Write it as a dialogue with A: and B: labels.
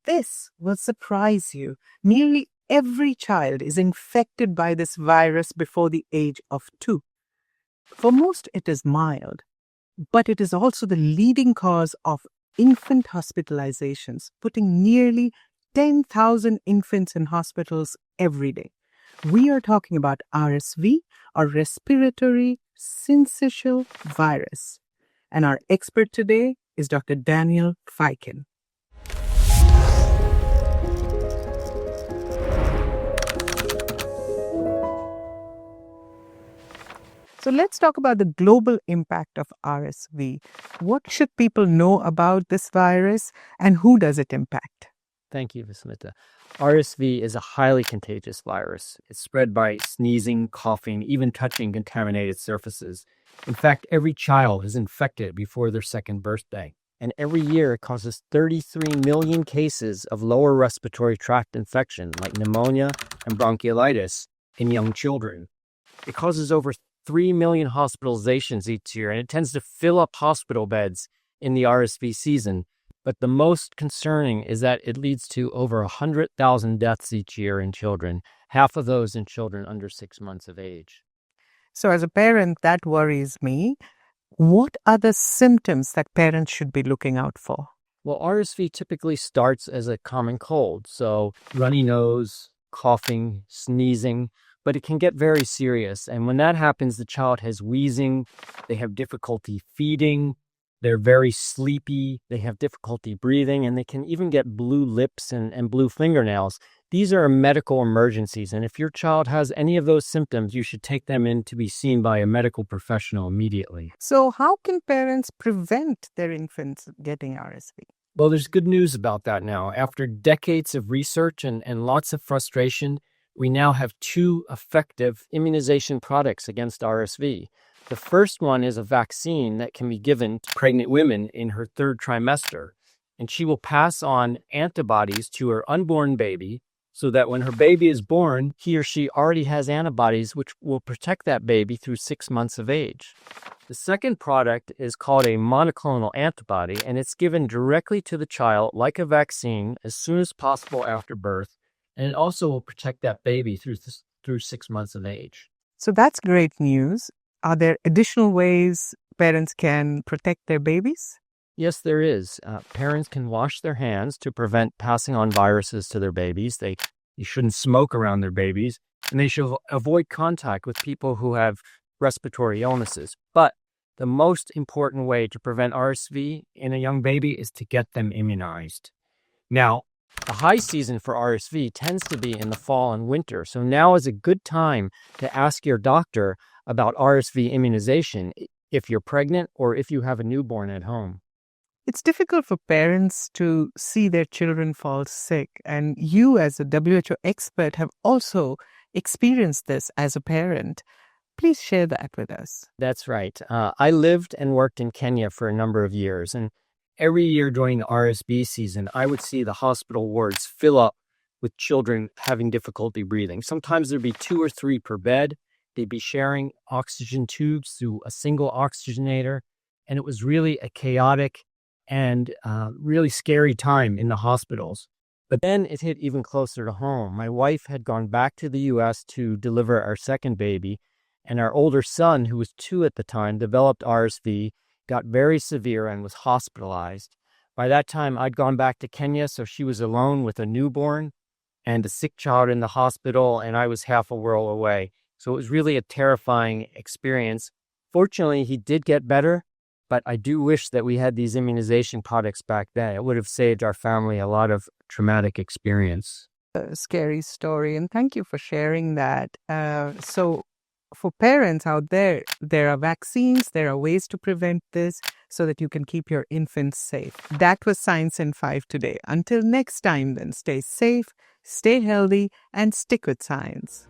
A: This will surprise you. Nearly every child is infected by this virus before the age of 2. For most, it is mild, but it is also the leading cause of infant hospitalizations, putting nearly 10,000 infants in hospitals every day. We are talking about RSV, or respiratory syncytial virus. And our expert today is Dr. Daniel Feikin. So let's talk about the global impact of RSV. What should people know about this virus and who does it impact?
B: Thank you, Vismita. RSV is a highly contagious virus. It's spread by sneezing, coughing, even touching contaminated surfaces. In fact, every child is infected before their second birthday. And every year it causes 33 million cases of lower respiratory tract infection like pneumonia and bronchiolitis in young children. It causes over 3 million hospitalizations each year, and it tends to fill up hospital beds in the RSV season. But the most concerning is that it leads to over 100,000 deaths each year in children, half of those in children under 6 months of age.
A: So as a parent, that worries me. What are the symptoms that parents should be looking out for?
B: Well, RSV typically starts as a common cold, so runny nose, coughing, sneezing, but it can get very serious. And when that happens, the child has wheezing, they have difficulty feeding, they're very sleepy, they have difficulty breathing, and they can even get blue lips and blue fingernails. These are medical emergencies, and if your child has any of those symptoms, you should take them in to be seen by a medical professional immediately.
A: So how can parents prevent their infants getting RSV?
B: Well, there's good news about that now. After decades of research and lots of frustration, we now have 2 effective immunization products against RSV. The first one is a vaccine that can be given to pregnant women in her 3rd trimester, and she will pass on antibodies to her unborn baby so that when her baby is born, he or she already has antibodies which will protect that baby through 6 months of age. The second product is called a monoclonal antibody, and it's given directly to the child like a vaccine as soon as possible after birth, and it also will protect that baby through 6 months of age.
A: So that's great news. Are there additional ways parents can protect their babies?
B: Yes, there is. Parents can wash their hands to prevent passing on viruses to their babies. They shouldn't smoke around their babies, and they should avoid contact with people who have respiratory illnesses. But the most important way to prevent RSV in a young baby is to get them immunized. Now, the high season for RSV tends to be in the fall and winter, so now is a good time to ask your doctor about RSV immunization if you're pregnant or if you have a newborn at home.
A: It's difficult for parents to see their children fall sick, and you as a WHO expert have also experienced this as a parent. Please share that with us.
B: That's right. I lived and worked in Kenya for a number of years, and every year during the RSV season, I would see the hospital wards fill up with children having difficulty breathing. Sometimes there'd be 2 or 3 per bed. They'd be sharing oxygen tubes through a single oxygenator, and it was really a chaotic and really scary time in the hospitals. But then it hit even closer to home. My wife had gone back to the U.S. to deliver our second baby, and our older son, who was 2 at the time, developed RSV, got very severe, and was hospitalized. By that time, I'd gone back to Kenya, so she was alone with a newborn and a sick child in the hospital, and I was half a world away. So it was really a terrifying experience. Fortunately, he did get better, but I do wish that we had these immunization products back then. It would have saved our family a lot of traumatic experience.
A: A scary story, and thank you for sharing that. So for parents out there, there are vaccines, there are ways to prevent this so that you can keep your infants safe. That was Science in 5 today. Until next time, then, stay safe, stay healthy, and stick with science.